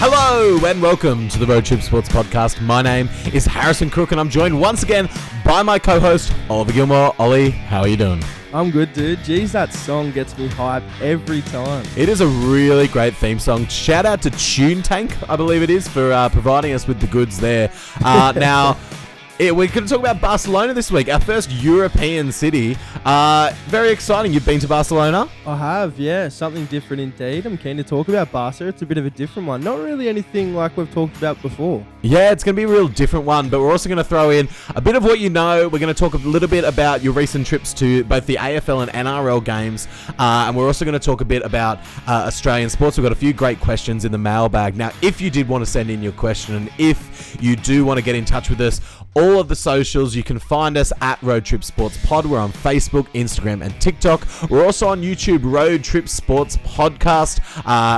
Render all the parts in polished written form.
Hello and welcome to the Road Trip Sports Podcast. My name is Harrison Crook and I'm joined once again by my co-host, Oliver Gilmour. Ollie, how are you doing? I'm good, dude. Jeez, that song gets me hyped every time. It is a really great theme song. Shout out to Tune Tank, I believe it is, for providing us with the goods there. Now, we're going to talk about Barcelona this week, our first European city. Very exciting. You've been to Barcelona? I have, yeah. Something different indeed. I'm keen to talk about Barca. It's a bit of a different one. Not really anything like we've talked about before. Yeah, it's going to be a real different one, but we're also going to throw in a bit of what you know. We're going to talk a little bit about your recent trips to both the AFL and NRL games, and we're also going to talk a bit about Australian sports. We've got a few great questions in the mailbag. Now, if you did want to send in your question, and if you do want to get in touch with us, all of the socials, you can find us at Road Trip Sports Pod. We're on Facebook, Instagram, and TikTok. We're also on YouTube, Road Trip Sports Podcast.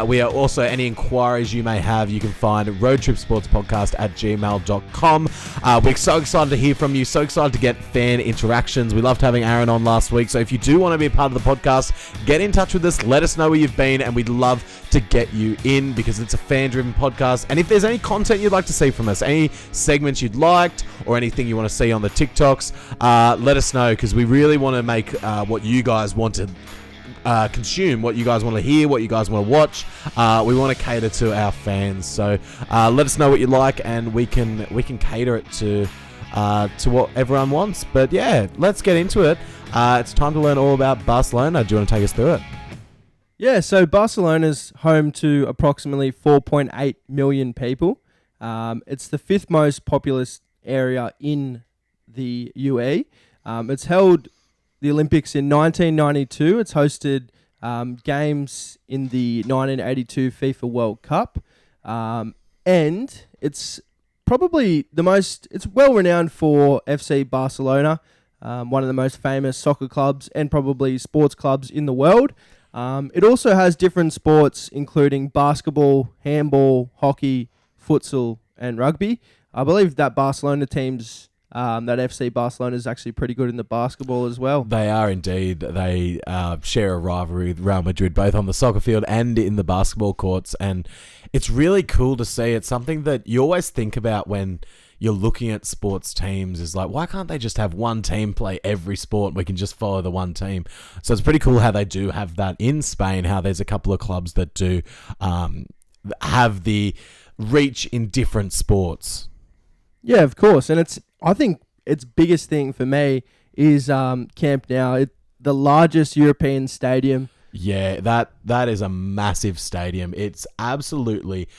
We are also, any inquiries you may have, you can find roadtripsportspodcast@gmail.com. We're so excited to hear from you, so excited to get fan interactions. We loved having Aaron on last week, so if you do want to be a part of the podcast, get in touch with us, let us know where you've been, and we'd love to get you in because it's a fan-driven podcast. And if there's any content you'd like to see from us, any segments you'd liked, or anything you want to see on the TikToks, let us know, because we really want to make what you guys want to consume, what you guys want to hear, what you guys want to watch. We want to cater to our fans, so let us know what you like, and we can cater it to what everyone wants. But yeah, let's get into it. It's time to learn all about Barcelona. Do you want to take us through it? Yeah, so Barcelona's home to approximately 4.8 million people. It's the fifth most populous area in the UAE. It's held the Olympics in 1992. It's hosted games in the 1982 FIFA World Cup. And it's probably it's well renowned for FC Barcelona, one of the most famous soccer clubs and probably sports clubs in the world. It also has different sports, including basketball, handball, hockey, futsal, and rugby. I believe that Barcelona team's, that FC Barcelona is actually pretty good in the basketball as well. They are indeed. They share a rivalry with Real Madrid, both on the soccer field and in the basketball courts. And it's really cool to see. It's something that you always think about when you're looking at sports teams, is like, why can't they just have one team play every sport and we can just follow the one team? So it's pretty cool how they do have that in Spain, how there's a couple of clubs that do have the reach in different sports. Yeah, of course. And I think its biggest thing for me is Camp Nou, the largest European stadium. Yeah, that is a massive stadium. It's absolutely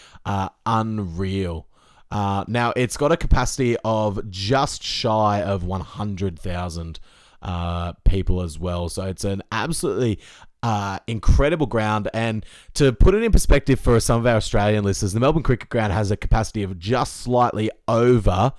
unreal. Now, it's got a capacity of just shy of 100,000 people as well. So it's an absolutely incredible ground. And to put it in perspective for some of our Australian listeners, the Melbourne Cricket Ground has a capacity of just slightly over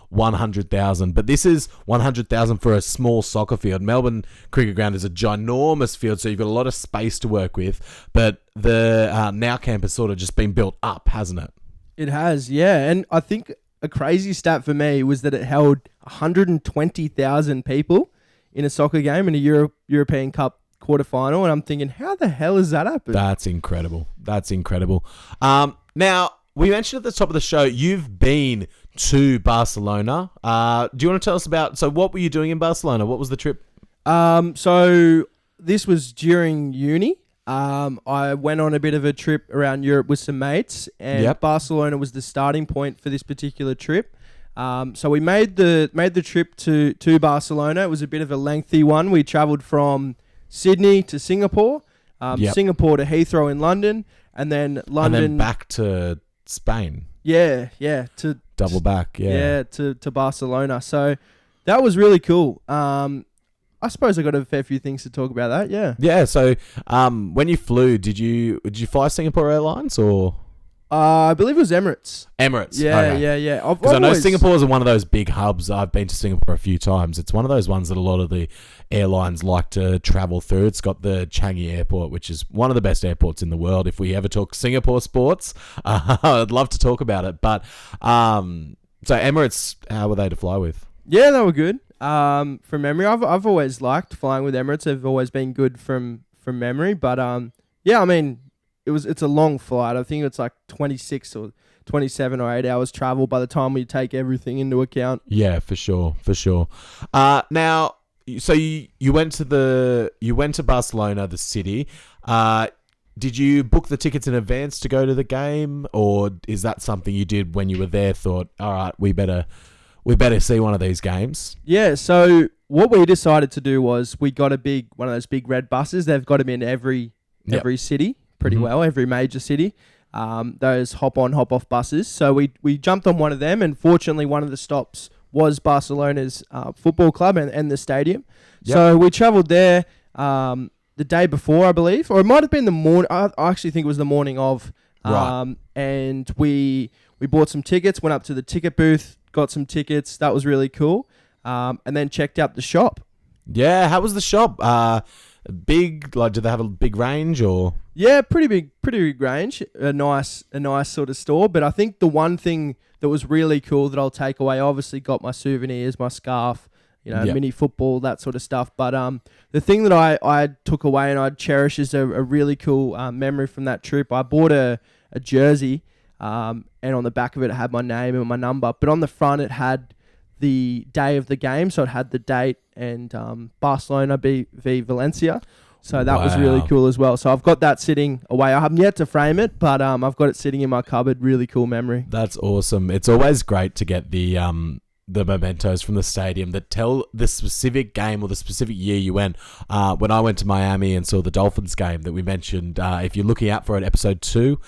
100,000, but this is 100,000 for a small soccer field. Melbourne Cricket Ground is a ginormous field, so you've got a lot of space to work with, but the Now Camp has sort of just been built up, hasn't it? It has, yeah. And I think a crazy stat for me was that it held 120,000 people in a soccer game in a European Cup quarterfinal, and I'm thinking, how the hell has that happened? That's incredible. Now, we mentioned at the top of the show, you've been to Barcelona. Do you want to tell us about, so what were you doing in Barcelona? What was the trip? So this was during uni. I went on a bit of a trip around Europe with some mates, and Barcelona was the starting point for this particular trip. So we made the trip to Barcelona. It was a bit of a lengthy one. We travelled from Sydney to Singapore, Singapore to Heathrow in London, and then London... And then back to Spain. Yeah. Double back, Yeah, to Barcelona. So that was really cool. I suppose I got a fair few things to talk about that, yeah. Yeah, so when you flew, did you fly Singapore Airlines or...? I believe it was Emirates. Yeah, okay. Yeah. Because I know Singapore is one of those big hubs. I've been to Singapore a few times. It's one of those ones that a lot of the airlines like to travel through. It's got the Changi Airport, which is one of the best airports in the world. If we ever talk Singapore sports, I'd love to talk about it. But so Emirates, how were they to fly with? Yeah, they were good. From memory, I've always liked flying with Emirates. They've always been good from memory. But yeah, I mean, it's a long flight. I think it's like 26 or 27 or 8 hours travel by the time we take everything into account. Yeah, for sure. Now, so you went to Barcelona, the city. Did you book the tickets in advance to go to the game, or is that something you did when you were there? Thought, all right, we better see one of these games. Yeah. So what we decided to do was we got one of those big red buses. They've got them in every city pretty well, every major city. Those hop on, hop off buses. So we jumped on one of them, and fortunately, one of the stops was Barcelona's football club and the stadium. Yep. So we travelled there. The day before, I believe, or it might have been the morning. I actually think it was the morning of. Right. And we bought some tickets, went up to the ticket booth, got some tickets. That was really cool. And then checked out the shop. Yeah, how was the shop? Big, like, did they have a big range or? Yeah, pretty big range. A nice sort of store. But I think the one thing that was really cool that I'll take away, obviously got my souvenirs, my scarf, mini football, that sort of stuff. But the thing that I took away and I cherish is a really cool memory from that trip. I bought a jersey, and on the back of it had my name and my number. But on the front it had the day of the game, so it had the date and Barcelona v Valencia. So that was really cool as well. So I've got that sitting away. I haven't yet to frame it, but I've got it sitting in my cupboard. Really cool memory. That's awesome. It's always great to get the mementos from the stadium that tell the specific game or the specific year you went. When I went to Miami and saw the Dolphins game that we mentioned, if you're looking out for it, episode 2,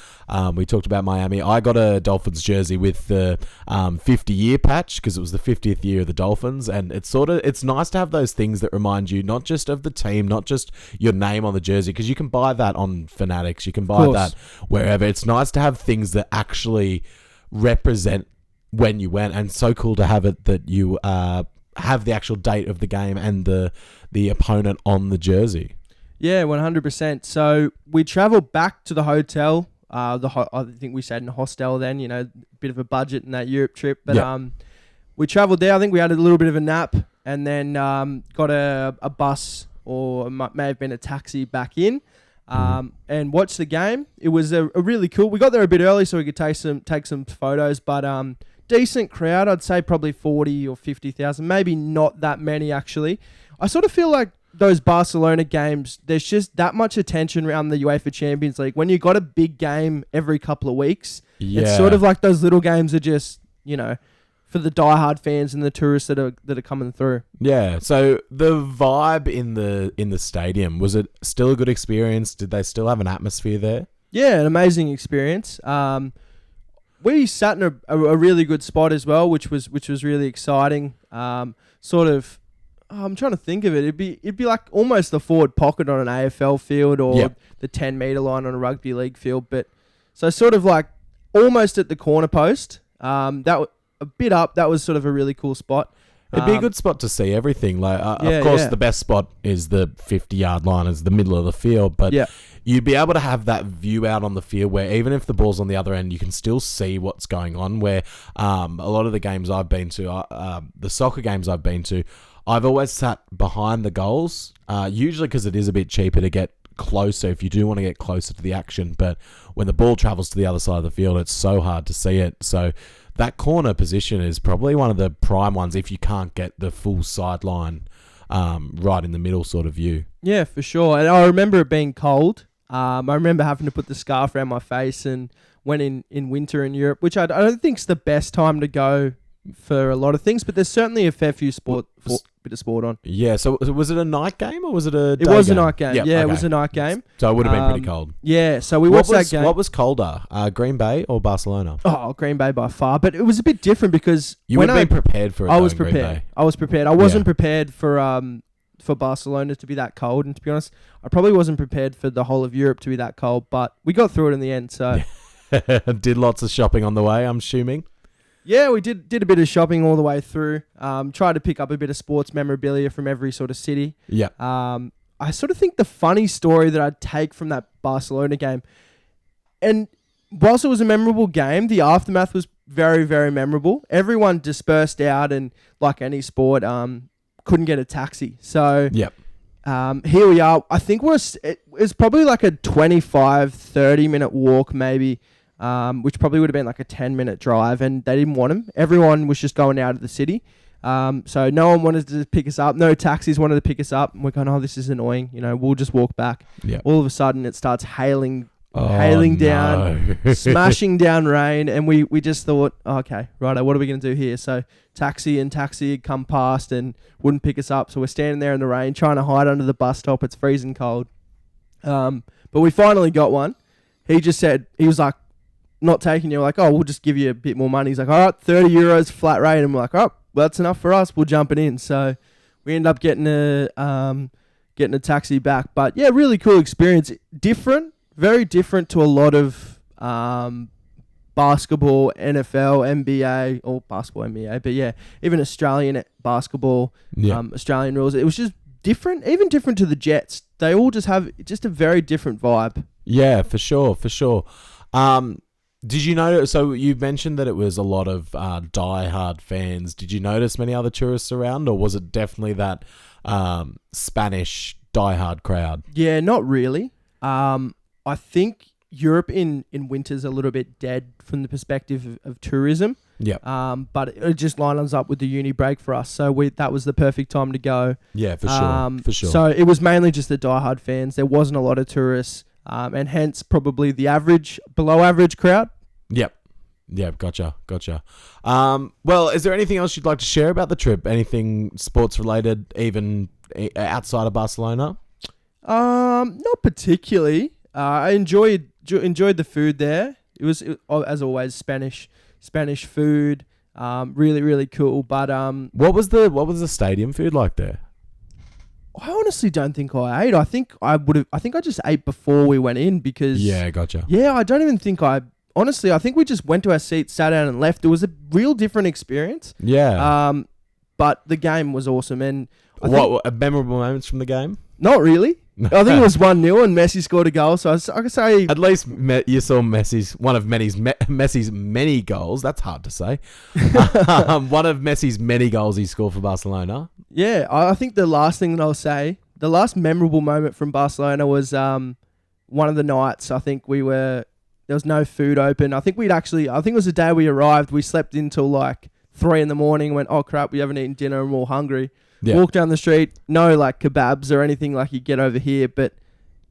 we talked about Miami. I got a Dolphins jersey with the 50-year patch because it was the 50th year of the Dolphins, and it's nice to have those things that remind you not just of the team, not just your name on the jersey, because you can buy that on Fanatics, you can buy that wherever. It's nice to have things that actually represent when you went, and so cool to have it that you have the actual date of the game and the opponent on the jersey. Yeah, 100%. So we travelled back to the hotel. I think we stayed in a hostel then, a bit of a budget in that Europe trip. But we travelled there. I think we had a little bit of a nap and then got a bus or it may have been a taxi back in. And watched the game. It was a really cool. We got there a bit early so we could take some photos, but decent crowd. I'd say probably 40 or 50,000, maybe not that many actually. I sort of feel like those Barcelona games, there's just that much attention around the UEFA Champions League. When you got a big game every couple of weeks, it's sort of like those little games are just, for the diehard fans and the tourists that are coming through. Yeah. So the vibe in the stadium, was it still a good experience? Did they still have an atmosphere there? Yeah, an amazing experience. We sat in a really good spot as well, which was really exciting. I'm trying to think of it. It'd be like almost the forward pocket on an AFL field or the 10-meter line on a rugby league field, but so sort of like almost at the corner post. A bit up. That was sort of a really cool spot. It'd be a good spot to see everything. Like, of course, the best spot is the 50-yard line, is the middle of the field. But you'd be able to have that view out on the field where even if the ball's on the other end, you can still see what's going on. Where a lot of the games I've been to, the soccer games I've been to, I've always sat behind the goals, usually because it is a bit cheaper to get closer if you do want to get closer to the action. But when the ball travels to the other side of the field, it's so hard to see it. So that corner position is probably one of the prime ones if you can't get the full sideline right in the middle sort of view. Yeah, for sure. And I remember it being cold. I remember having to put the scarf around my face and went in winter in Europe, which I don't think is the best time to go for a lot of things, but there's certainly a fair few bit of sport on. Yeah, so was it a night game or was it a day game? It was a night game. It was a night game. So it would have been pretty cold. Yeah, so we watched that game. What was colder, Green Bay or Barcelona? Oh, Green Bay by far, but it was a bit different because you would have been prepared for it. I was prepared. I wasn't prepared for Barcelona to be that cold, and to be honest, I probably wasn't prepared for the whole of Europe to be that cold, but we got through it in the end. So did lots of shopping on the way, I'm assuming. Yeah, we did a bit of shopping all the way through. Tried to pick up a bit of sports memorabilia from every sort of city. Yeah. I sort of think the funny story that I'd take from that Barcelona game, and whilst it was a memorable game, the aftermath was very, very memorable. Everyone dispersed out and, like any sport, couldn't get a taxi. So Here we are. I think it's probably like a 25, 30-minute walk maybe, which probably would have been like a 10-minute drive, and they didn't want him. Everyone was just going out of the city. So no one wanted to pick us up. No taxis wanted to pick us up. And we're going, oh, this is annoying. We'll just walk back. Yep. All of a sudden, it starts hailing down, smashing down rain. And we just thought, okay, righto, what are we going to do here? So taxi had come past and wouldn't pick us up. So we're standing there in the rain, trying to hide under the bus stop. It's freezing cold. But we finally got one. He just said, he was like, not taking you. We're like, oh, we'll just give you a bit more money. He's like, all right, €30 flat rate. And we're like, oh, well, that's enough for us. We'll jump it in. So we end up getting a taxi back. But yeah, really cool experience. Different, very different to a lot of basketball, NFL, NBA, or basketball, NBA. But yeah, even Australian basketball, Australian rules. It was just different, even different to the Jets. They all just have just a very different vibe. Yeah, for sure. Did you notice, so you mentioned that it was a lot of die-hard fans. Did you notice many other tourists around, or was it definitely that Spanish die-hard crowd? Yeah, not really. I think Europe in winter's a little bit dead from the perspective of tourism. Yeah. But it just lines up with the uni break for us. So that was the perfect time to go. Yeah, for sure. So it was mainly just the die-hard fans. There wasn't a lot of tourists. And hence probably the below average crowd. Yep, gotcha. Well, is there anything else you'd like to share about the trip? Anything sports related, even outside of Barcelona? Not particularly. I enjoyed the food there. It was as always Spanish food. Really, really cool. But what was the stadium food like there? I honestly don't think I ate. I think I just ate before we went in because... Yeah, gotcha. Yeah, I don't even think honestly, I think we just went to our seats, sat down and left. It was a real different experience. Yeah. But the game was awesome. And what memorable moments from the game? Not really. I think it was 1-0 and Messi scored a goal. So I could say... At least you saw one of Messi's many goals. That's hard to say. One of Messi's many goals he scored for Barcelona. Yeah, I think the last thing that I'll say, the last memorable moment from Barcelona was one of the nights. I think there was no food open. I think it was the day we arrived. We slept until like 3 a.m. Went, oh crap, we haven't eaten dinner and we're all hungry. Yeah. Walk down the street, no like kebabs or anything like you get over here, but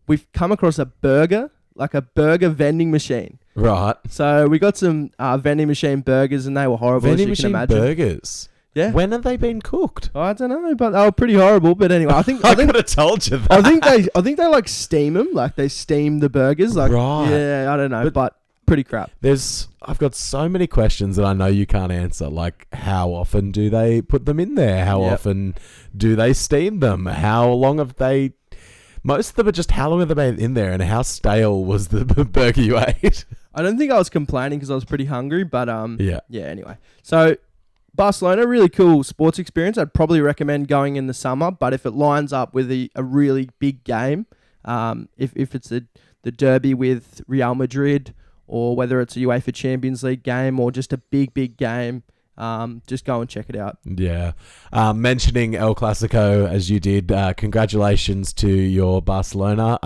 we've come across a burger vending machine. Right. So we got some vending machine burgers and they were horrible. Vending as you machine can imagine. Burgers? Yeah. When have they been cooked? I don't know, but they were pretty horrible. But anyway, I think I could have told you that. I think they like steam them, like they steam the burgers. Like, right. Yeah, I don't know, but pretty crap. I've got so many questions that I know you can't answer. Like, how often do they put them in there? How often do they steam them? How long have they? Most of them are just how long have they been in there, and how stale was the burger you ate? I don't think I was complaining because I was pretty hungry, but yeah. Anyway, so Barcelona, really cool sports experience. I'd probably recommend going in the summer, but if it lines up with a really big game, if it's the derby with Real Madrid, or whether it's a UEFA Champions League game or just a big game, just go and check it out. Yeah. Mentioning El Clasico as you did, congratulations to your Barcelona.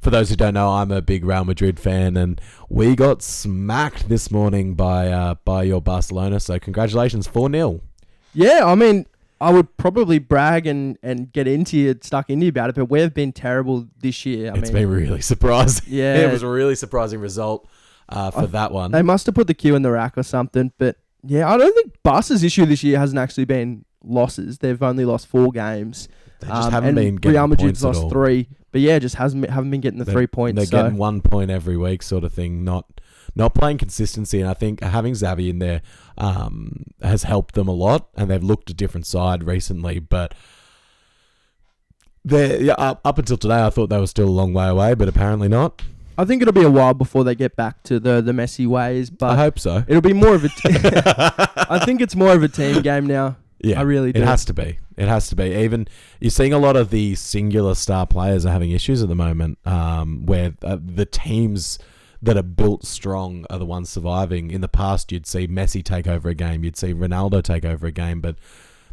For those who don't know, I'm a big Real Madrid fan, and we got smacked this morning by your Barcelona, so congratulations, 4-0. Yeah, I mean, I would probably brag and get stuck into you about it, but we've been terrible this year. It's been really surprising. Yeah. It was a really surprising result for that one. They must have put the cue in the rack or something, but yeah, I don't think Barca's issue this year hasn't actually been losses. They've only lost 4 games. They just haven't been getting Real Madrid's points at lost all. 3, but yeah, just haven't been getting the 3 points. They're getting 1 point every week, sort of thing. Not playing consistency, and I think having Xavi in there has helped them a lot, and they've looked a different side recently. But up until today, I thought they were still a long way away, but apparently not. I think it'll be a while before they get back to the Messi ways, but I hope so. It'll be more of a. I think it's more of a team game now. Yeah, I really do. It has to be. Even you're seeing a lot of the singular star players are having issues at the moment, where the teams that are built strong are the ones surviving. In the past, you'd see Messi take over a game, you'd see Ronaldo take over a game, but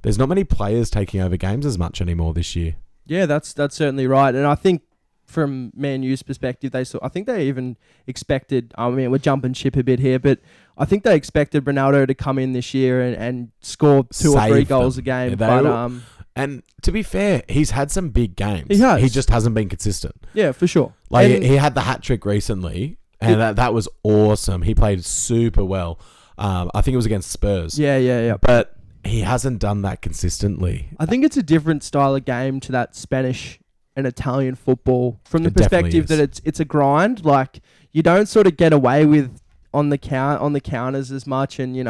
there's not many players taking over games as much anymore this year. Yeah, that's certainly right. And I think from Man U's perspective, I think they even expected, I mean, we're jumping ship a bit here, but I think they expected Ronaldo to come in this year and score two or three goals a game. And to be fair, he's had some big games. He has. He just hasn't been consistent. Yeah, for sure. Like he had the hat trick recently, and that was awesome. He played super well. I think it was against Spurs. Yeah. But he hasn't done that consistently. I think it's a different style of game to that Spanish and Italian football from the perspective that it's a grind. Like you don't sort of get away with on the counters as much, and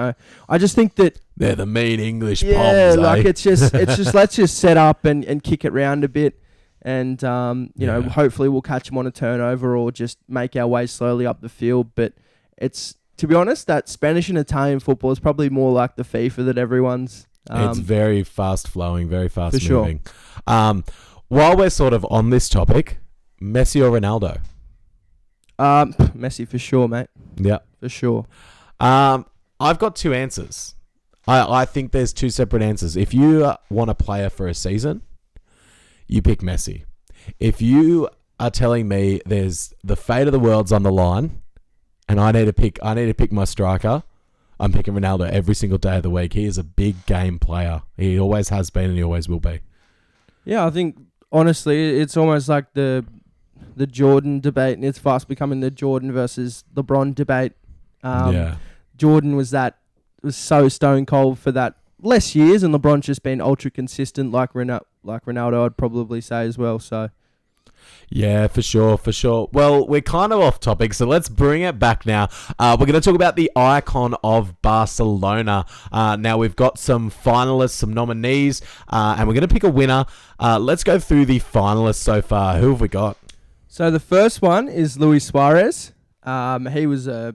I just think that they're the mean English poms. Yeah, like it's just let's just set up and kick it round a bit, and hopefully we'll catch them on a turnover or just make our way slowly up the field. But it's, to be honest, that Spanish and Italian football is probably more like the FIFA that everyone's. It's very fast flowing, very fast for moving. Sure. While we're sort of on this topic, Messi or Ronaldo? Messi for sure, mate. Yeah, for sure. I've got two answers. I think there's two separate answers. If you want a player for a season, you pick Messi. If you are telling me there's the fate of the world's on the line, and I need to pick my striker, I'm picking Ronaldo every single day of the week. He is a big game player. He always has been, and he always will be. Yeah, I think honestly, it's almost like the Jordan debate, and it's fast becoming the Jordan versus LeBron debate. Jordan was so stone cold for that less years, and LeBron's just been ultra consistent, like Ronaldo, I'd probably say as well. So, yeah, for sure. Well, we're kind of off topic, so let's bring it back now. We're going to talk about the Icon of Barcelona. Now, we've got some finalists, some nominees, and we're going to pick a winner. Let's go through the finalists so far. Who have we got? So the first one is Luis Suarez. He was a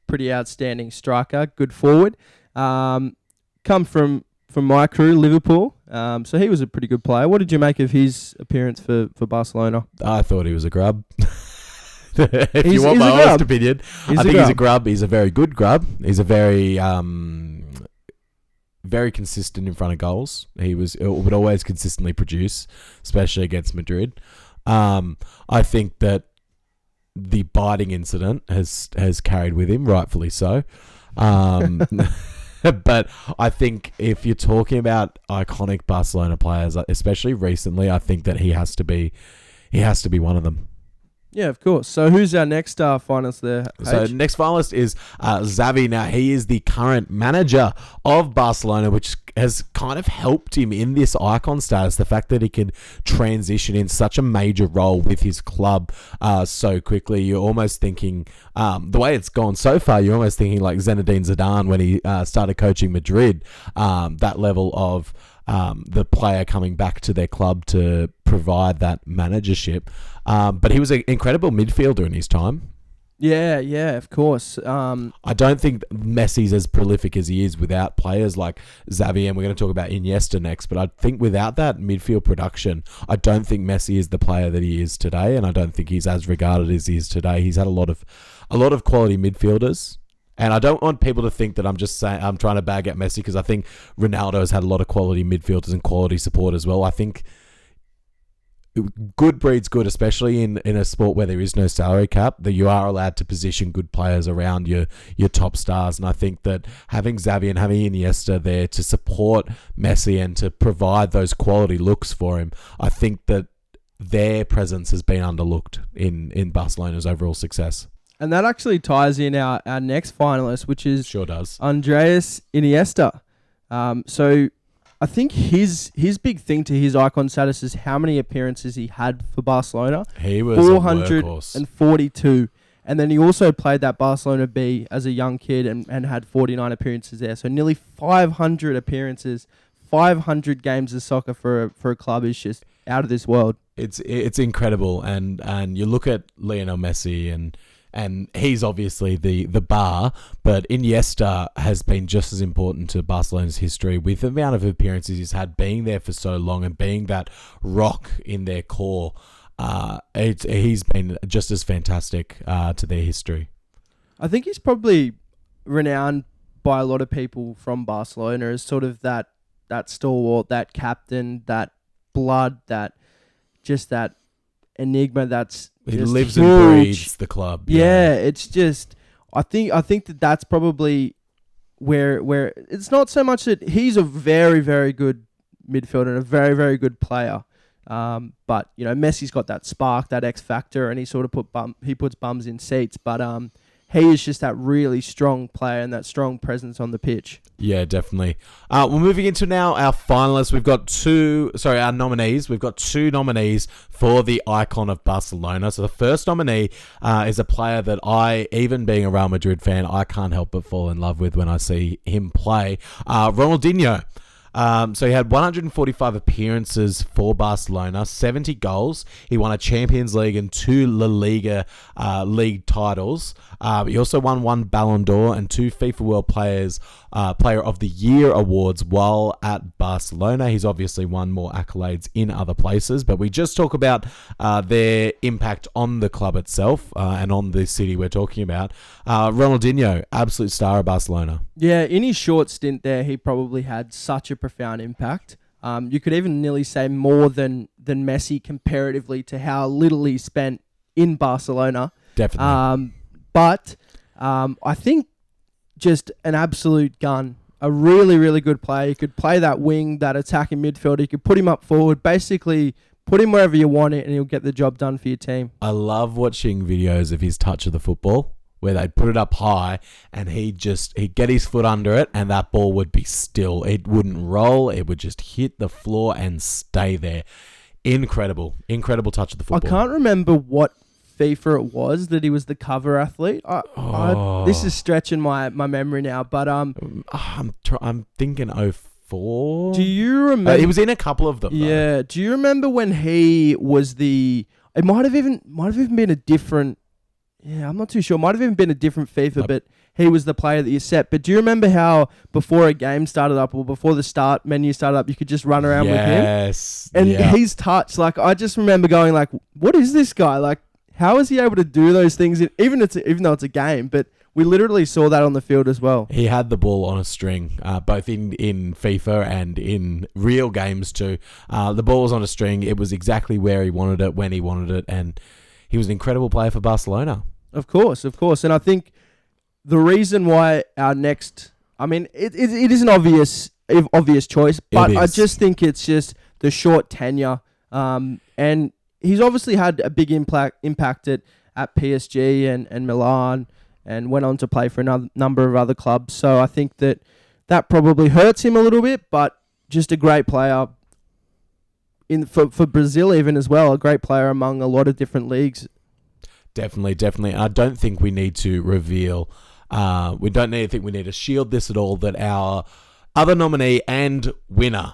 pretty outstanding striker, good forward. Come from my crew, Liverpool. So he was a pretty good player. What did you make of his appearance for Barcelona? I thought he was a grub. If you want my honest opinion, I think he's a grub. He's a very good grub. He's a very very consistent in front of goals. He would always consistently produce, especially against Madrid. I think that the biting incident has carried with him, rightfully so. But I think if you're talking about iconic Barcelona players, especially recently, I think that he has to be one of them. Yeah, of course. So who's our next finalist there? So next finalist is Xavi. Now, he is the current manager of Barcelona, which has kind of helped him in this icon status. The fact that he can transition in such a major role with his club so quickly. You're almost thinking, the way it's gone so far, you're almost thinking like Zinedine Zidane when he started coaching Madrid. That level of the player coming back to their club to provide that managership. But he was an incredible midfielder in his time. Yeah, of course. I don't think Messi's as prolific as he is without players like Xavi, and we're going to talk about Iniesta next, but I think without that midfield production, I don't think Messi is the player that he is today, and I don't think he's as regarded as he is today. He's had a lot of quality midfielders. And I don't want people to think that I'm just saying I'm trying to bag at Messi, because I think Ronaldo has had a lot of quality midfielders and quality support as well. I think good breeds good, especially in a sport where there is no salary cap, that you are allowed to position good players around your top stars. And I think that having Xavi and having Iniesta there to support Messi and to provide those quality looks for him, I think that their presence has been underlooked in Barcelona's overall success. And that actually ties in our next finalist, which is sure does Andres Iniesta. So I think his big thing to his icon status is how many appearances he had for Barcelona. He was 442. And then he also played that Barcelona B as a young kid and had 49 appearances there. So nearly 500 appearances, 500 games of soccer for a club is just out of this world. It's incredible. And you look at Lionel Messi and he's obviously the bar, but Iniesta has been just as important to Barcelona's history with the amount of appearances he's had, being there for so long and being that rock in their core. He's been just as fantastic to their history. I think he's probably renowned by a lot of people from Barcelona as sort of that stalwart, that captain, that blood, that just that enigma that's He just lives huge. and breathes the club. Yeah, it's just I think that's probably where it's not so much that he's a very, very good midfielder and a very, very good player. But Messi's got that spark, that X factor, and he sort of puts bums in seats. But he is just that really strong player and that strong presence on the pitch. Yeah, definitely. We're moving into now our finalists. We've got our nominees. We've got 2 nominees for the Icon of Barcelona. So the first nominee is a player that even being a Real Madrid fan, I can't help but fall in love with when I see him play. Ronaldinho. So he had 145 appearances for Barcelona, 70 goals. He won a Champions League and 2 La Liga league titles. He also won 1 Ballon d'Or and 2 FIFA World Player of the Year awards while at Barcelona. He's obviously won more accolades in other places, but we just talk about their impact on the club itself and on the city we're talking about. Ronaldinho, absolute star of Barcelona. Yeah, in his short stint there, he probably had such a profound impact. You could even nearly say more than Messi comparatively to how little he spent in Barcelona. Definitely. But I think just an absolute gun. A really, really good player. You could play that wing, that attacking midfielder. You could put him up forward. Basically, put him wherever you want it, and he'll get the job done for your team. I love watching videos of his touch of the football, where they'd put it up high and he'd get his foot under it and that ball would be still. It wouldn't roll. It would just hit the floor and stay there. Incredible touch of the football. I can't remember what FIFA it was that he was the cover athlete. This is stretching my memory now, but I'm thinking 04. Do you remember? He was in a couple of them. Yeah. Though. Do you remember when he was it might have even been a different. Yeah, I'm not too sure. Might have even been a different FIFA, but he was the player that you set. But do you remember how before a game started up or before the start menu started up, you could just run around with him? Yes. And his touch, I just remember going what is this guy? How is he able to do those things? Even though it's a game, but we literally saw that on the field as well. He had the ball on a string, both in FIFA and in real games too. The ball was on a string. It was exactly where he wanted it, when he wanted it, and he was an incredible player for Barcelona. Of course. And I think the reason why our next... it is an obvious choice, but I just think it's just the short tenure. And he's obviously had a big impact at PSG and Milan and went on to play for a number of other clubs. So I think that probably hurts him a little bit, but just a great player for Brazil even as well, a great player among a lot of different leagues. Definitely. I don't think we need to reveal, we need to shield this at all, that our other nominee and winner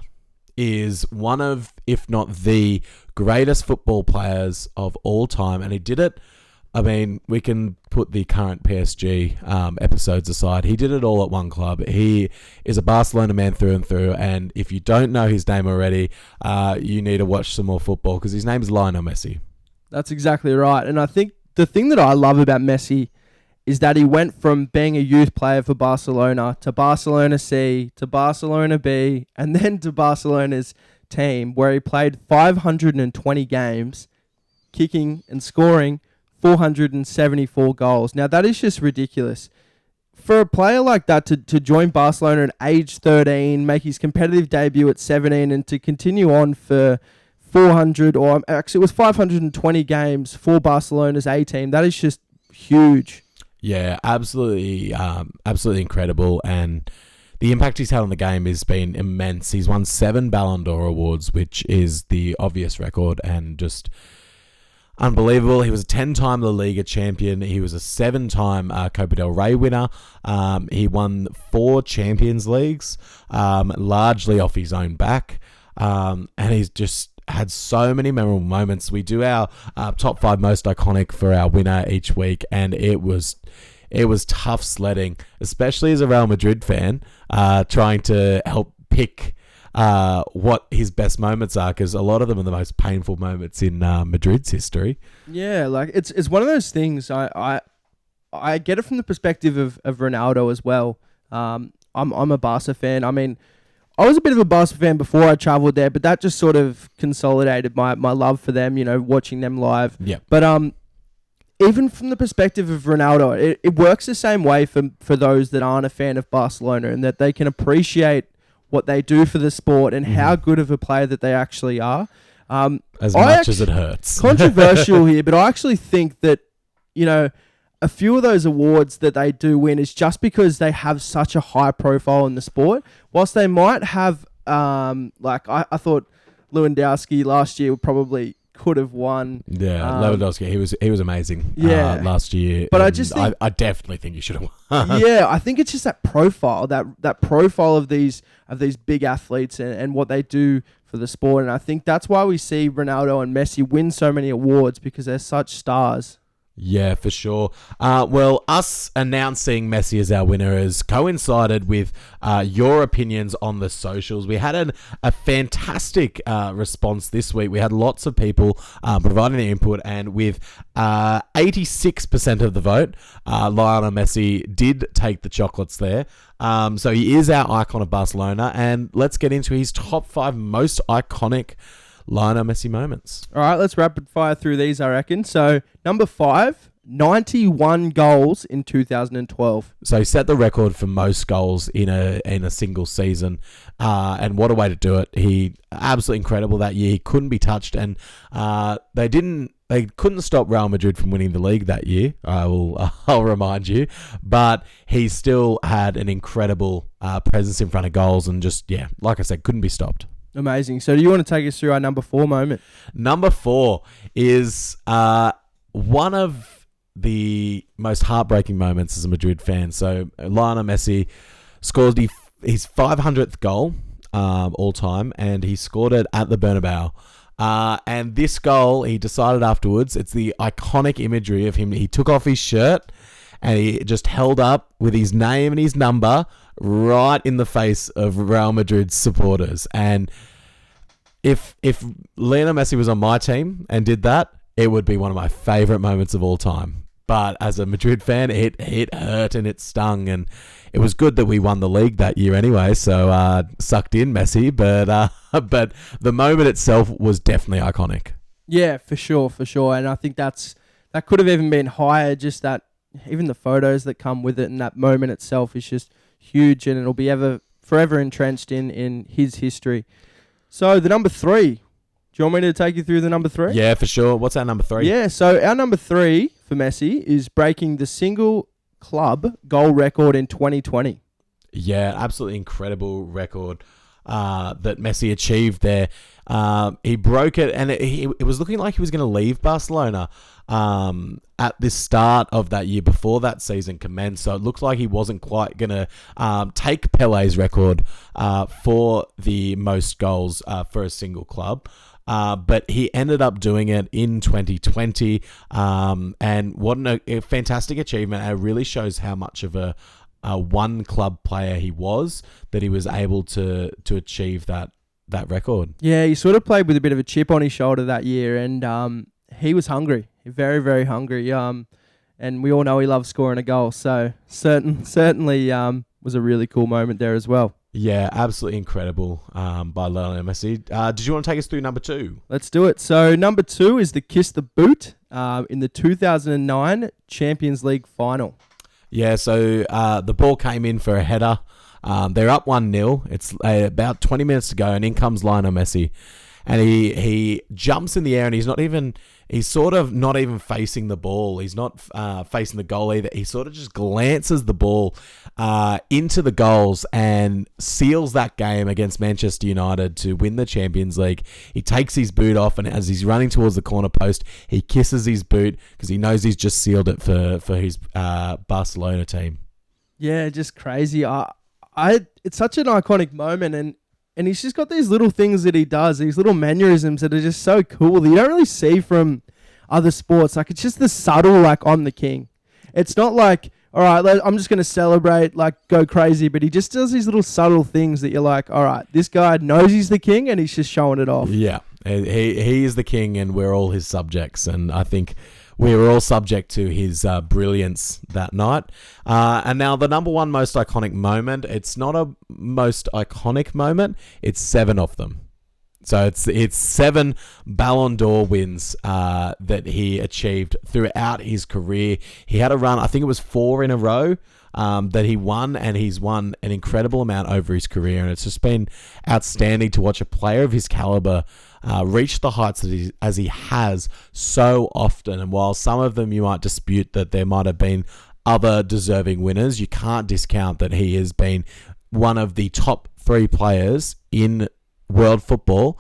is one of, if not the greatest football players of all time. And he did it, we can put the current PSG episodes aside. He did it all at one club. He is a Barcelona man through and through. And if you don't know his name already, you need to watch some more football, because his name is Lionel Messi. That's exactly right. And I think the thing that I love about Messi is that he went from being a youth player for Barcelona to Barcelona C to Barcelona B and then to Barcelona's team, where he played 520 games, kicking and scoring 474 goals. Now, that is just ridiculous. For a player like that to join Barcelona at age 13, make his competitive debut at 17, and to continue on for 400, or actually it was 520 games for Barcelona's A team. That is just huge. Yeah, absolutely incredible. And the impact he's had on the game has been immense. He's won 7 Ballon d'Or awards, which is the obvious record, and just unbelievable. He was a 10-time La Liga champion. He was a 7-time Copa del Rey winner. He won 4 Champions Leagues, largely off his own back. And he's just had so many memorable moments. We do our top 5 most iconic for our winner each week, and it was tough sledding, especially as a Real Madrid fan, trying to help pick what his best moments are, because a lot of them are the most painful moments in Madrid's history. Yeah, it's one of those things. I get it from the perspective of Ronaldo as well. I'm a Barca fan. I was a bit of a Barca fan before I travelled there, but that just sort of consolidated my love for them, watching them live. Yeah. But even from the perspective of Ronaldo, it works the same way for those that aren't a fan of Barcelona, and that they can appreciate what they do for the sport and how good of a player that they actually are. As much as it hurts. Controversial here, but I actually think that, a few of those awards that they do win is just because they have such a high profile in the sport. Whilst they might have, I thought Lewandowski last year probably could have won. Yeah, Lewandowski, he was amazing. Yeah. Last year. But I just think, I definitely think he should have won. Yeah, I think it's just that profile, that profile of these big athletes and what they do for the sport. And I think that's why we see Ronaldo and Messi win so many awards, because they're such stars. Yeah, for sure. Well, us announcing Messi as our winner has coincided with your opinions on the socials. We had a fantastic response this week. We had lots of people providing their input, and with 86% of the vote, Lionel Messi did take the chocolates there. So he is our icon of Barcelona, and let's get into his top 5 most iconic Lionel Messi moments. All right, let's rapid fire through these, I reckon. So, number 5, 91 goals in 2012. So he set the record for most goals in a single season, and what a way to do it. He absolutely incredible that year. He couldn't be touched, and they couldn't stop Real Madrid from winning the league that year. I'll remind you, but he still had an incredible presence in front of goals, and just, yeah, like I said, couldn't be stopped. Amazing. So do you want to take us through our number 4 moment? Number 4 is one of the most heartbreaking moments as a Madrid fan. So Lionel Messi scores his 500th goal all time, and he scored it at the Bernabeu. And this goal, he decided afterwards, it's the iconic imagery of him. He took off his shirt and he just held up with his name and his number right in the face of Real Madrid's supporters. And if Lionel Messi was on my team and did that, it would be one of my favourite moments of all time. But as a Madrid fan, it hurt and it stung, and it was good that we won the league that year anyway, so sucked in Messi, but the moment itself was definitely iconic. Yeah, for sure. And I think that could have even been higher, just that even the photos that come with it, and that moment itself is just huge, and it'll be forever entrenched in his history. So the number 3. Do you want me to take you through the number 3? Yeah, for sure. What's our number 3? Yeah, so our number 3 for Messi is breaking the single club goal record in 2020. Yeah, absolutely incredible record that Messi achieved there. He broke it, and it was looking like he was going to leave Barcelona at the start of that year before that season commenced. So it looked like he wasn't quite going to take Pele's record for the most goals for a single club. But he ended up doing it in 2020. And what a fantastic achievement. It really shows how much of a one club player he was, that he was able to achieve that record. Yeah, he sort of played with a bit of a chip on his shoulder that year, and he was hungry, very, very hungry. And we all know he loves scoring a goal, so certainly was a really cool moment there as well. Yeah, absolutely incredible by Lionel Messi. Did you want to take us through number 2? Let's do it. So number 2 is the kiss the boot in the 2009 Champions League final. Yeah, so the ball came in for a header. They're up 1-0. It's about 20 minutes to go, and in comes Lionel Messi. And he jumps in the air, and he's sort of not even facing the ball. He's not facing the goal either. He sort of just glances the ball into the goals and seals that game against Manchester United to win the Champions League. He takes his boot off, and as he's running towards the corner post, he kisses his boot because he knows he's just sealed it for his Barcelona team. Yeah, just crazy. It's such an iconic moment, and he's just got these little things that he does, these little mannerisms that are just so cool that you don't really see from other sports. Like, it's just the subtle, like, I'm the king. It's not like, all right, I'm just going to celebrate, like, go crazy. But he just does these little subtle things that you're like, all right, this guy knows he's the king and he's just showing it off. Yeah, he is the king and we're all his subjects. And I think we were all subject to his brilliance that night. And now the number one most iconic moment, it's not a most iconic moment, it's 7 of them. So it's 7 Ballon d'Or wins that he achieved throughout his career. He had a run, I think it was 4 in a row that he won, and he's won an incredible amount over his career. And it's just been outstanding to watch a player of his caliber reach the heights as he has so often. And while some of them you might dispute that there might have been other deserving winners, you can't discount that he has been one of the top 3 players in world football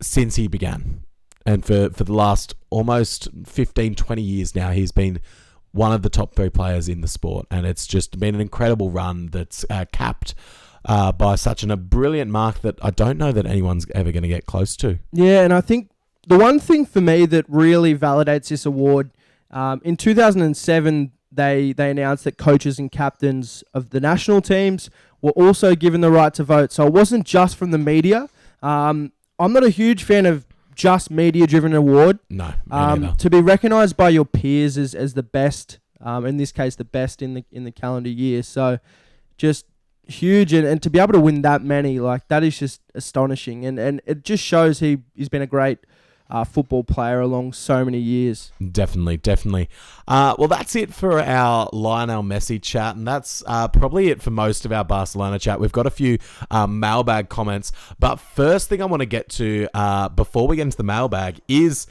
since he began. And for the last almost 15, 20 years now, he's been one of the top 3 players in the sport. And it's just been an incredible run that's capped by such a brilliant mark that I don't know that anyone's ever going to get close to. Yeah, and I think the one thing for me that really validates this award, in 2007, they announced that coaches and captains of the national teams were also given the right to vote. So it wasn't just from the media. I'm not a huge fan of just media-driven award. No, me neither. To be recognised by your peers as the best, in this case, the best in the calendar year. So just huge, and to be able to win that many, like, that is just astonishing. And it just shows he's been a great football player along so many years. Definitely. Well, that's it for our Lionel Messi chat, and that's probably it for most of our Barcelona chat. We've got a few mailbag comments, but first thing I want to get to before we get into the mailbag is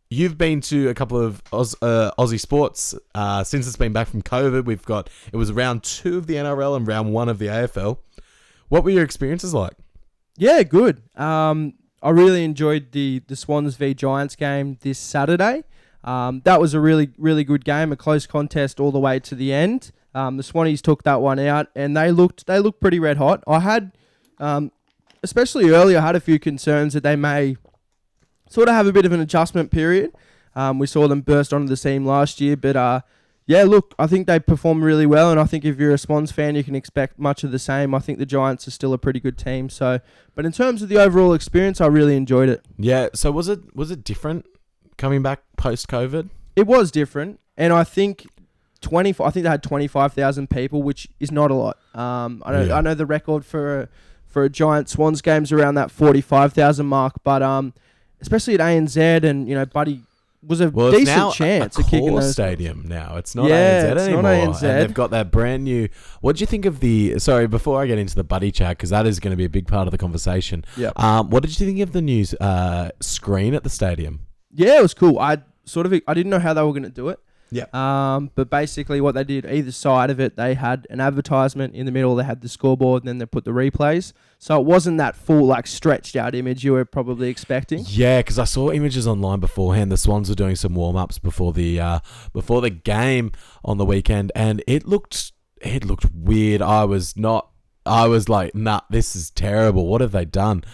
you've been to a couple of Aussie sports since it's been back from COVID. It was round 2 of the NRL and round 1 of the AFL. What were your experiences like? Yeah, good. I really enjoyed the Swans v Giants game this Saturday. That was a really, really good game, a close contest all the way to the end. The Swannies took that one out, and they looked pretty red hot. I had, especially early, I had a few concerns that they may sort of have a bit of an adjustment period. We saw them burst onto the scene last year, but yeah, look, I think they performed really well, and I think if you're a Swans fan, you can expect much of the same. I think the Giants are still a pretty good team. So, but in terms of the overall experience, I really enjoyed it. Yeah. So was it different coming back post COVID? It was different, and I think they had 25,000 people, which is not a lot. I know the record for a Giant Swans game's around that 45,000 mark, but especially at ANZ, and Buddy was a decent chance of kicking those. Stadium now. It's not ANZ anymore. Not ANZ. And they've got that brand new. What do you think of sorry, before I get into the Buddy chat, because that is going to be a big part of the conversation. Yeah. What did you think of the new screen at the stadium? Yeah, it was cool. I didn't know how they were going to do it. Yeah. But basically what they did, either side of it, they had an advertisement. In the middle, they had the scoreboard, and then they put the replays. So it wasn't that full, stretched out image you were probably expecting. Yeah, because I saw images online beforehand. The Swans were doing some warm-ups before the game on the weekend, and it looked weird. I was like, nah, this is terrible. What have they done?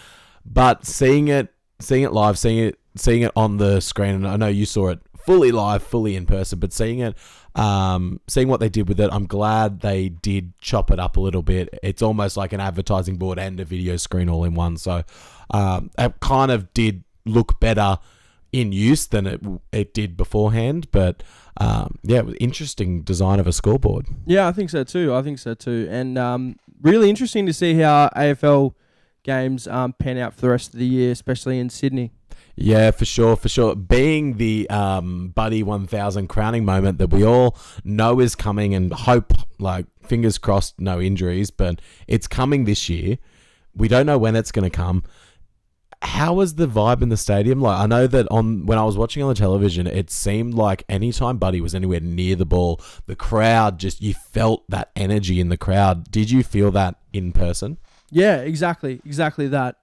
But seeing it live, seeing it on the screen, and I know you saw it fully live, fully in person, but seeing what they did with it, I'm glad they did chop it up a little bit. It's almost like an advertising board and a video screen all in one. So it kind of did look better in use than it did beforehand. But it was interesting design of a scoreboard. Yeah, I think so too. And really interesting to see how AFL games pan out for the rest of the year, especially in Sydney. Yeah, for sure. Being the Buddy 1000 crowning moment that we all know is coming, and hope, fingers crossed, no injuries, but it's coming this year. We don't know when it's going to come. How was the vibe in the stadium? I know that when I was watching on the television, it seemed like anytime Buddy was anywhere near the ball, the crowd you felt that energy in the crowd. Did you feel that in person? Yeah, exactly that.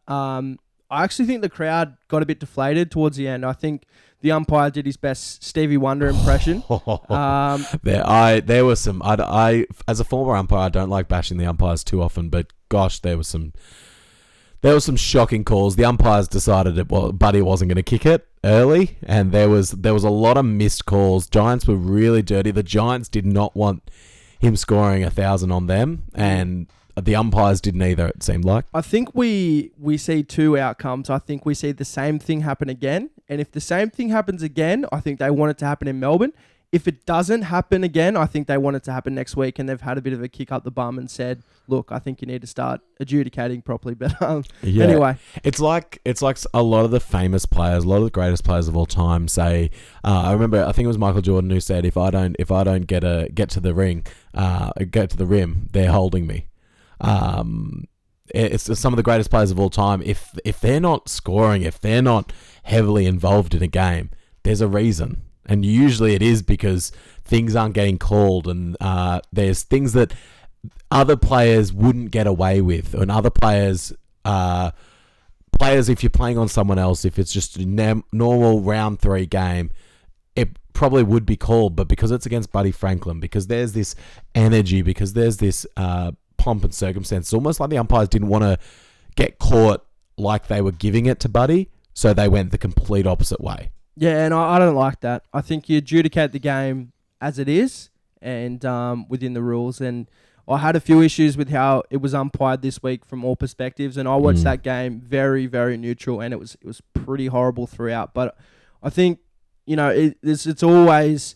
I actually think the crowd got a bit deflated towards the end. I think the umpire did his best Stevie Wonder impression. There were some. I as a former umpire, I don't like bashing the umpires too often, but gosh, there was some shocking calls. The umpires decided Buddy wasn't going to kick it early, and there was a lot of missed calls. Giants were really dirty. The Giants did not want him scoring 1,000 on them, and the umpires didn't either, it seemed like. I think we see two outcomes. I think we see the same thing happen again. And if the same thing happens again, I think they want it to happen in Melbourne. If it doesn't happen again, I think they want it to happen next week, and they've had a bit of a kick up the bum and said, look, I think you need to start adjudicating properly. But anyway. It's like a lot of the famous players, a lot of the greatest players of all time say, I think it was Michael Jordan who said, if I don't get to the rim, they're holding me. It's some of the greatest players of all time. If they're not scoring, if they're not heavily involved in a game, there's a reason. And usually it is because things aren't getting called, and there's things that other players wouldn't get away with. And other players, if you're playing on someone else, if it's just a normal round 3 game, it probably would be called. But because it's against Buddy Franklin, because there's this energy, because there's this pomp and circumstance, it's almost like the umpires didn't want to get caught like they were giving it to Buddy, so they went the complete opposite way. Yeah, and I don't like that. I think you adjudicate the game as it is and within the rules. And I had a few issues with how it was umpired this week from all perspectives, and I watched that game very, very neutral, and it was pretty horrible throughout. But I think, it's always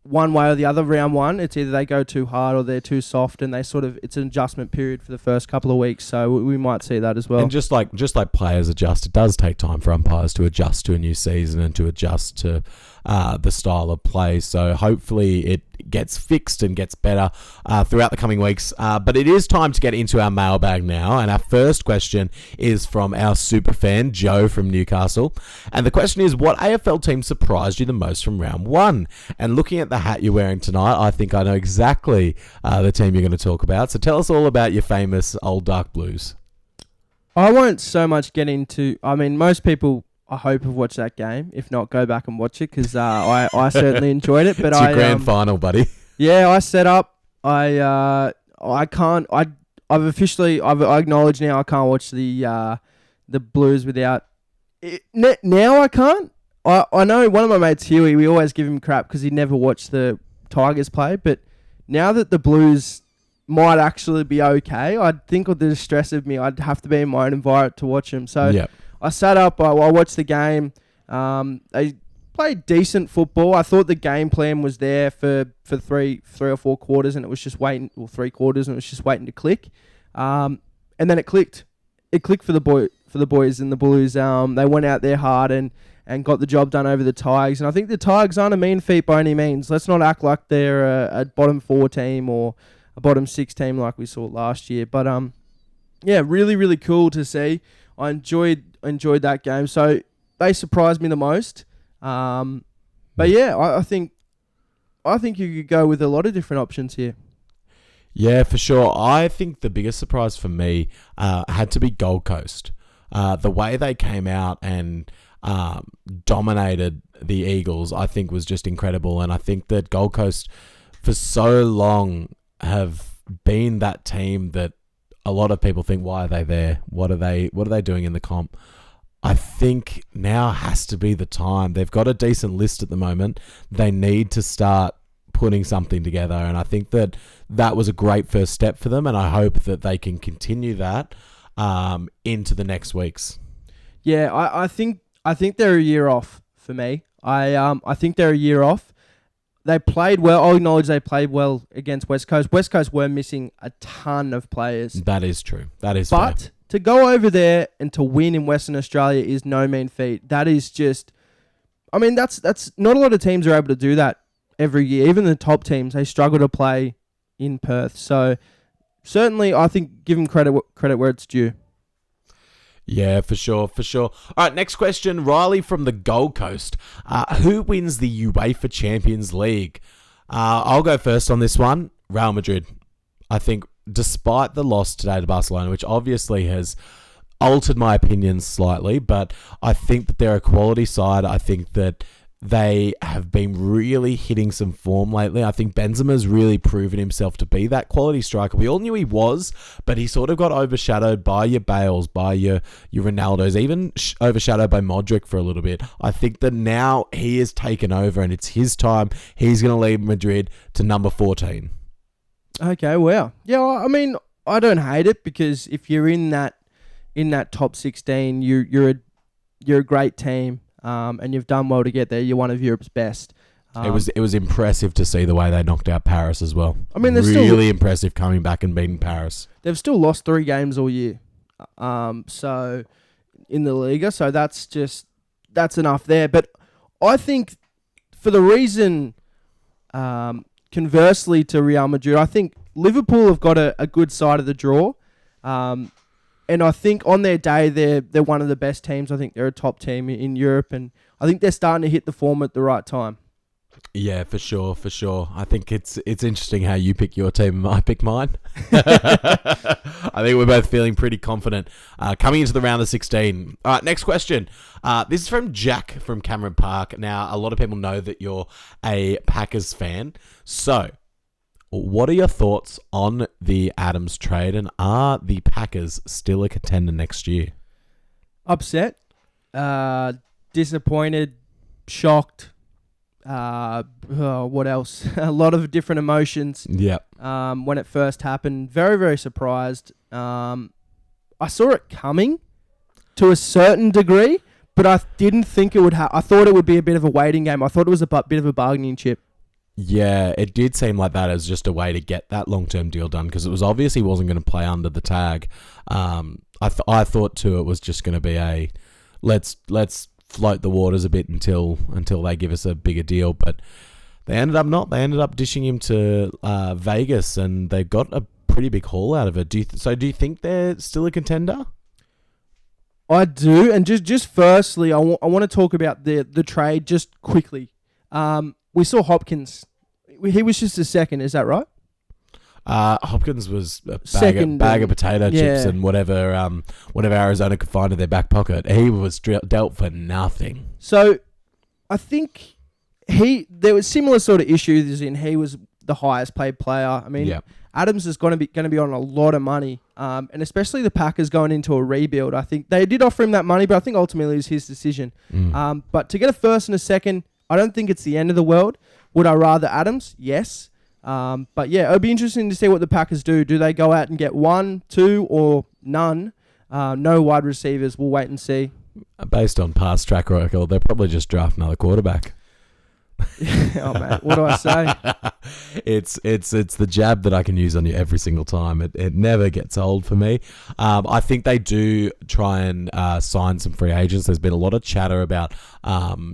one way or the other. Round 1, it's either they go too hard or they're too soft, and it's an adjustment period for the first couple of weeks, so we might see that as well. And just like players adjust, it does take time for umpires to adjust to a new season and to adjust to the style of play. So hopefully it gets fixed and gets better throughout the coming weeks. But it is time to get into our mailbag now. And our first question is from our super fan, Joe from Newcastle. And the question is, what AFL team surprised you the most from round 1? And looking at the hat you're wearing tonight, I think I know exactly the team you're going to talk about. So tell us all about your famous old dark blues. I won't so much get into... most people... I hope have watched that game. If not, go back and watch it, because I certainly enjoyed it. But it's your grand final, buddy. Yeah, I set up. I acknowledge now I can't watch the Blues without it. Now I can't. I know one of my mates, Huey, we always give him crap because he never watched the Tigers play. But now that the Blues might actually be okay, I think with the stress of me, I'd have to be in my own environment to watch them. So. Yep. I sat up, I watched the game. They played decent football. I thought the game plan was there for three or four quarters, and it was just waiting, or 3 quarters, and it was just waiting to click. And then it clicked. It clicked for the boys in the Blues. They went out there hard and got the job done over the Tigers. And I think the Tigers aren't a mean feat by any means. Let's not act like they're a bottom 4 team or a bottom 6 team like we saw last year. But yeah, really, really cool to see. I enjoyed that game. So they surprised me the most. But yeah, I think you could go with a lot of different options here. Yeah, for sure. I think the biggest surprise for me had to be Gold Coast. The way they came out and dominated the Eagles, I think, was just incredible. And I think that Gold Coast, for so long, have been that team that a lot of people think, why are they there? What are they doing in the comp? I think now has to be the time. They've got a decent list at the moment. They need to start putting something together, and I think that was a great first step for them, and I hope that they can continue that into the next weeks. Yeah, I think they're a year off for me. I think they're a year off. They played well. I'll acknowledge they played well against West Coast. West Coast were missing a ton of players. That is true. That is fair. But to go over there and to win in Western Australia is no mean feat. That is just... that's not a lot of teams are able to do that every year. Even the top teams, they struggle to play in Perth. So certainly, I think give them credit where it's due. Yeah, for sure. All right, next question. Riley from the Gold Coast. Who wins the UEFA Champions League? I'll go first on this one. Real Madrid. I think despite the loss today to Barcelona, which obviously has altered my opinions slightly, but I think that they're a quality side. I think that they have been really hitting some form lately. I think Benzema's really proven himself to be that quality striker. We all knew he was, but he sort of got overshadowed by your Bales, by your Ronaldos, even overshadowed by Modric for a little bit. I think that now he has taken over and it's his time. He's going to lead Madrid to number 14. Okay, wow. Yeah, I don't hate it because if you're in that top 16, you're a great team, and you've done well to get there. You're one of Europe's best. It was impressive to see the way they knocked out Paris as well. I mean, really impressive coming back and beating Paris. They've still lost 3 games all year, so in the Liga. So that's enough there. But I think for the reason, conversely to Real Madrid, I think Liverpool have got a good side of the draw. And I think on their day, they're one of the best teams. I think they're a top team in Europe, and I think they're starting to hit the form at the right time. Yeah, for sure. I think it's interesting how you pick your team and I pick mine. I think we're both feeling pretty confident coming into the round of 16. All right, next question. This is from Jack from Cameron Park. Now, a lot of people know that you're a Packers fan. So, what are your thoughts on the Adams trade, and are the Packers still a contender next year? Upset, disappointed, shocked. What else? A lot of different emotions. Yep. When it first happened, very, very surprised. I saw it coming to a certain degree, but I didn't think it would I thought it would be a bit of a waiting game. I thought it was a bit of a bargaining chip. Yeah, it did seem like that as just a way to get that long-term deal done, because it was obvious he wasn't going to play under the tag. I thought too it was just going to be a let's float the waters a bit until they give us a bigger deal, but they ended up not. They ended up dishing him to Vegas, and they got a pretty big haul out of it. Do you think they're still a contender? I do, and just firstly, I want to talk about the trade just quickly. We saw Hopkins. He was just a second, is that right? Hopkins was a bag of potato chips and whatever Arizona could find in their back pocket. He was dealt for nothing. So, I think there was similar sort of issues in he was the highest paid player. I mean, Adams is going to be on a lot of money, and especially the Packers going into a rebuild. I think they did offer him that money, but I think ultimately it was his decision. But to get a first and a second, I don't think it's the end of the world. Would I rather Adams? Yes. But yeah, it would be interesting to see what the Packers do. Do they go out and get 1, 2, or none? No wide receivers. We'll wait and see. Based on past track record, they'll probably just draft another quarterback. Oh man, what do I say? It's the jab that I can use on you every single time. It never gets old for me. I think they do try and sign some free agents. There's been a lot of chatter about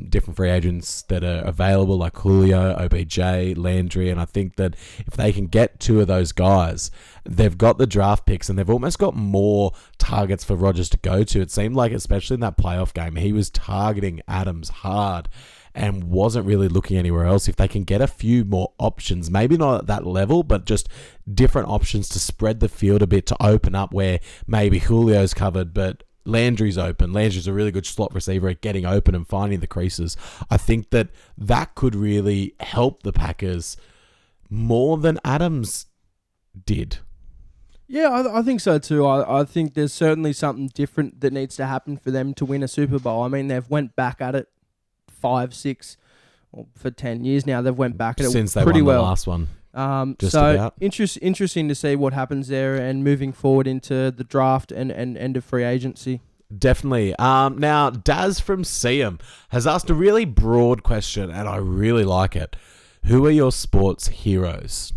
different free agents that are available, like Julio, OBJ, Landry, and I think that if they can get 2 of those guys, they've got the draft picks, and they've almost got more targets for Rodgers to go to. It seemed like, especially in that playoff game, he was targeting Adams hard and wasn't really looking anywhere else. If they can get a few more options, maybe not at that level, but just different options to spread the field a bit, to open up where maybe Julio's covered, but Landry's open. Landry's a really good slot receiver at getting open and finding the creases. I think that could really help the Packers more than Adams did. Yeah, I think so too. I think there's certainly something different that needs to happen for them to win a Super Bowl. I mean, they've went back at it 5, 6, or for 10 years now. They've went back at it since they pretty won well. The last one. Interesting to see what happens there and moving forward into the draft and end of free agency. Definitely. Now, Daz from Siam has asked a really broad question, and I really like it. Who are your sports heroes?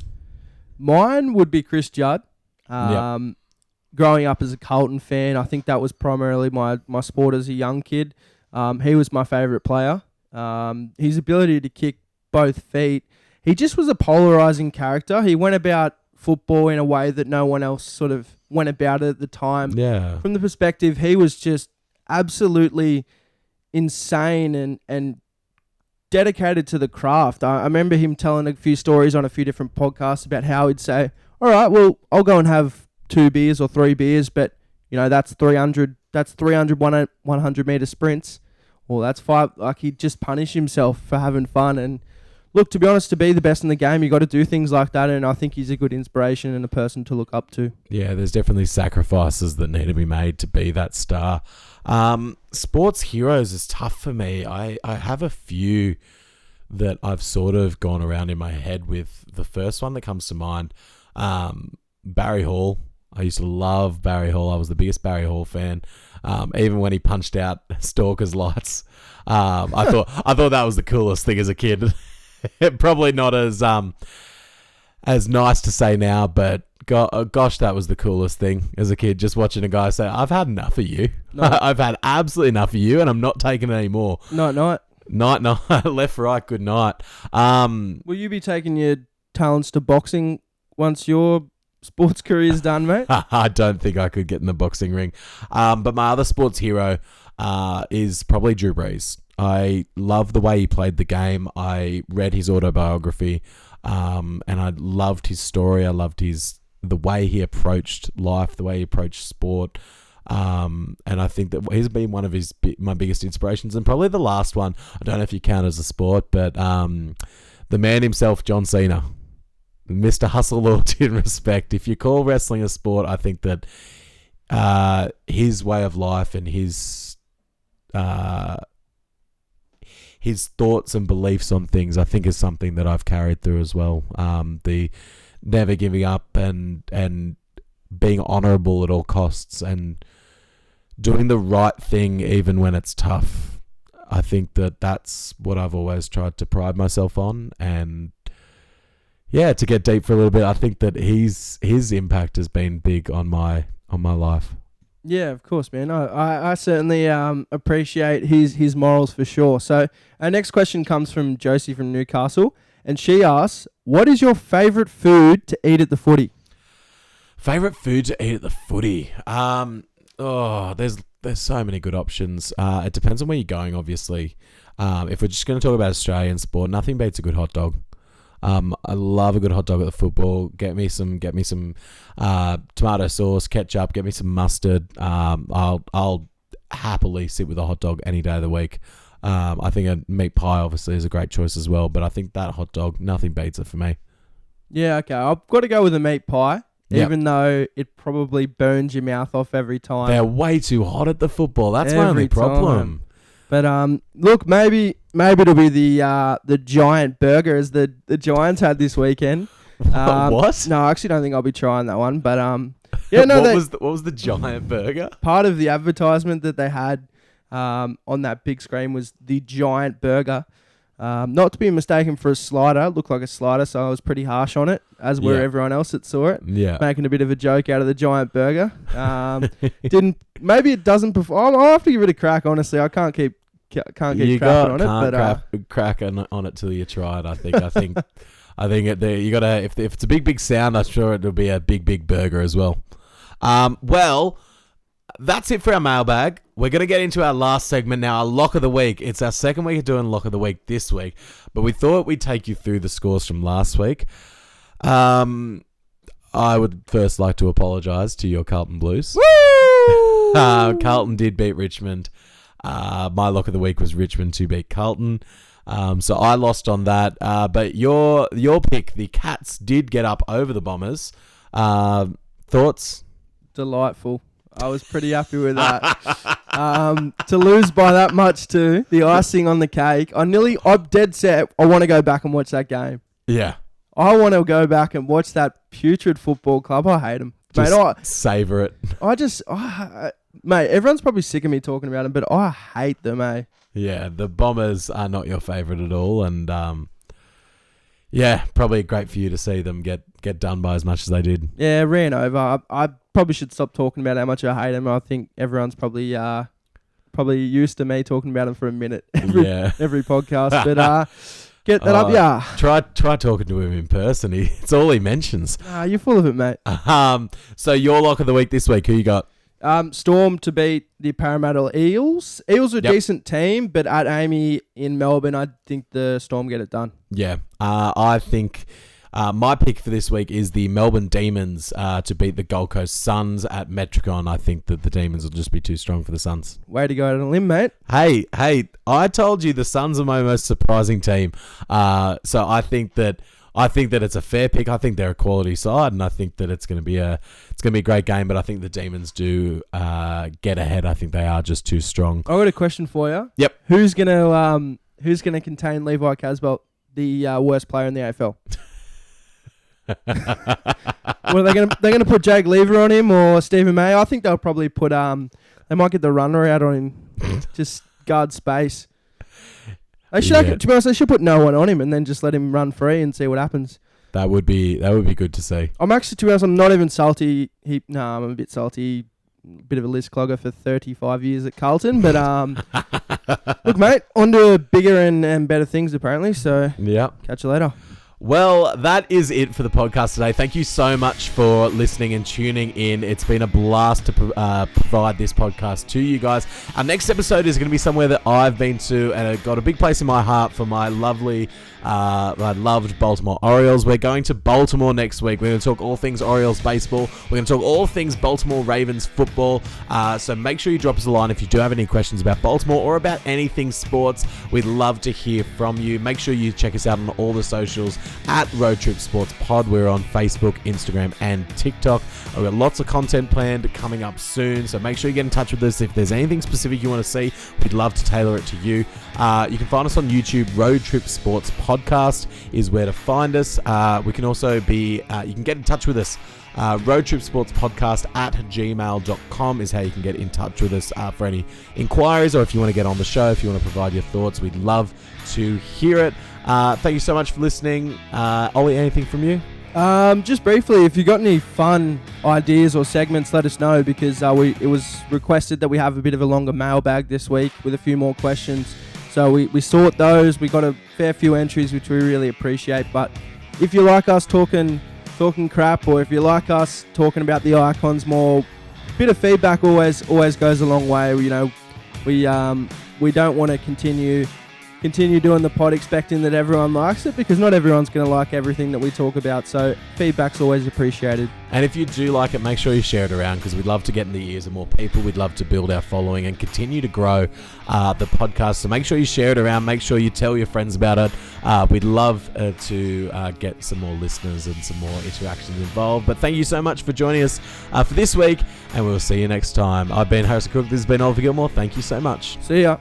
Mine would be Chris Judd. Growing up as a Carlton fan, I think that was primarily my sport as a young kid. He was my favourite player. His ability to kick both feet. He just was a polarising character. He went about football in a way that no one else sort of went about it at the time. Yeah. From the perspective, he was just absolutely insane and dedicated to the craft. I remember him telling a few stories on a few different podcasts about how he'd say, all right, well, I'll go and have 2 beers or 3 beers, but, that's 300 100-meter sprints. Well, that's 5. Like, he'd just punish himself for having fun. And look, to be honest, to be the best in the game, you got to do things like that. And I think he's a good inspiration and a person to look up to. Yeah, there's definitely sacrifices that need to be made to be that star. Sports heroes is tough for me. I have a few that I've sort of gone around in my head with. The first one that comes to mind, Barry Hall. I used to love Barry Hall. I was the biggest Barry Hall fan. Even when he punched out Stalker's lights, I thought that was the coolest thing as a kid. Probably not as nice to say now, but gosh, that was the coolest thing as a kid. Just watching a guy say, "I've had enough of you. No. I've had absolutely enough of you, and I'm not taking it anymore." Night. Left, right, good night. Will you be taking your talents to boxing once your sports career is done, mate? I don't think I could get in the boxing ring. But my other sports hero is probably Drew Brees. I love the way he played the game. I read his autobiography, and I loved his story. I loved the way he approached life, the way he approached sport. And I think that he's been one of my biggest inspirations, and probably the last one. I don't know if you count as a sport, but the man himself, John Cena, Mr. Hustle, loyalty, and respect. If you call wrestling a sport, I think that his way of life and his thoughts and beliefs on things, I think, is something that I've carried through as well. The never giving up and being honourable at all costs and doing the right thing even when it's tough. I think that's what I've always tried to pride myself on. And yeah, to get deep for a little bit, I think that his impact has been big on my life. Yeah, of course, man. I certainly appreciate his morals for sure. So our next question comes from Josie from Newcastle, and she asks, "What is your favourite food to eat at the footy?" Favourite food to eat at the footy? There's so many good options. It depends on where you're going, obviously. If we're just going to talk about Australian sport, nothing beats a good hot dog. I love a good hot dog at the football. Get me some tomato sauce, ketchup. Get me some mustard. I'll happily sit with a hot dog any day of the week. I think a meat pie obviously is a great choice as well, but I think that hot dog, nothing beats it for me. Yeah, okay. I've got to go with a meat pie. Yep. Even though it probably burns your mouth off every time. They're way too hot at the football. That's my only problem. But look, maybe it'll be the giant burger as the Giants had this weekend. What? No, I actually don't think I'll be trying that one. But what was the giant burger? Part of the advertisement that they had on that big screen was the giant burger. Not to be mistaken for a slider. It looked like a slider, so I was pretty harsh on it, as were everyone else that saw it. Yeah. Making a bit of a joke out of the giant burger. Maybe it doesn't perform. I'll have to give it a crack, honestly. I can't keep cracking on it. But crack on it till you try it, I think. I think you gotta, if it's a big sound, I'm sure it'll be a big burger as well. Well, that's it for our mailbag. We're going to get into our last segment now, our Lock of the Week. It's our second week of doing Lock of the Week this week, but we thought we'd take you through the scores from last week. I would first like to apologise to your Carlton Blues. Woo! Carlton did beat Richmond. My Lock of the Week was Richmond to beat Carlton. So I lost on that. But your pick, the Cats, did get up over the Bombers. Thoughts? Delightful. I was pretty happy with that. To lose by that much too, the icing on the cake. I'm dead set. I want to go back and watch that game. Yeah. I want to go back and watch that putrid football club. I hate them. Just savour it. Mate, everyone's probably sick of me talking about them, but I hate them, eh? Yeah, the Bombers are not your favourite at all. And probably great for you to see them get done by as much as they did. Yeah, ran over. I probably should stop talking about how much I hate them. I think everyone's probably used to me talking about them for a minute every podcast. But get that up, yeah. Try talking to him in person. It's all he mentions. You're full of it, mate. So your Lock of the Week this week, who you got? Storm to beat the Parramatta Eels. Eels are a decent team, but at Amy in Melbourne, I think the Storm get it done. Yeah, I think my pick for this week is the Melbourne Demons to beat the Gold Coast Suns at Metricon. I think that the Demons will just be too strong for the Suns. Way to go out on a limb, mate. Hey, I told you the Suns are my most surprising team. So I think that it's a fair pick. I think they're a quality side, and I think that it's going to be a great game. But I think the Demons do get ahead. I think they are just too strong. I got a question for you. Yep. Who's gonna contain Levi Casbolt, the worst player in the AFL? Well, they're gonna put Jake Lever on him or Stephen May. I think they'll probably put they might get the runner out on him, just guard space. They should, to be honest, they should put no one on him and then just let him run free and see what happens. That would be good to see. I'm actually, to be honest, I'm not even salty. I'm a bit salty. Bit of a list clogger for 35 years at Carlton, but look, mate, on to bigger and better things apparently. So yeah, catch you later. Well, that is it for the podcast today. Thank you so much for listening and tuning in. It's been a blast to provide this podcast to you guys. Our next episode is going to be somewhere that I've been to and it got a big place in my heart for my loved Baltimore Orioles. We're going to Baltimore next week. We're going to talk all things Orioles baseball. We're going to talk all things Baltimore Ravens football. So make sure you drop us a line if you do have any questions about Baltimore or about anything sports. We'd love to hear from you. Make sure you check us out on all the socials at Road Trip Sports Pod. We're on Facebook, Instagram, and TikTok. We've got lots of content planned coming up soon, so make sure you get in touch with us. If there's anything specific you want to see, we'd love to tailor it to you. You can find us on YouTube. Road Trip Sports Podcast is where to find us. We can also be, you can get in touch with us. roadtripsportspodcast at gmail.com is how you can get in touch with us for any inquiries, or if you want to get on the show, if you want to provide your thoughts, we'd love to hear it. Thank you so much for listening. Ollie, anything from you? Just briefly, if you got any fun ideas or segments, let us know, because it was requested that we have a bit of a longer mailbag this week with a few more questions. So we sort those. We got a fair few entries, which we really appreciate. But if you like us talking crap, or if you like us talking about the Icons more, a bit of feedback always goes a long way. You know, we don't want to continue doing the pod expecting that everyone likes it, because not everyone's going to like everything that we talk about. So feedback's always appreciated. And if you do like it, make sure you share it around, because we'd love to get in the ears of more people. We'd love to build our following and continue to grow the podcast. So make sure you share it around. Make sure you tell your friends about it. We'd love to get some more listeners and some more interactions involved. But thank you so much for joining us for this week, and we'll see you next time. I've been Harrison Crook. This has been Oliver Gilmour. Thank you so much. See ya.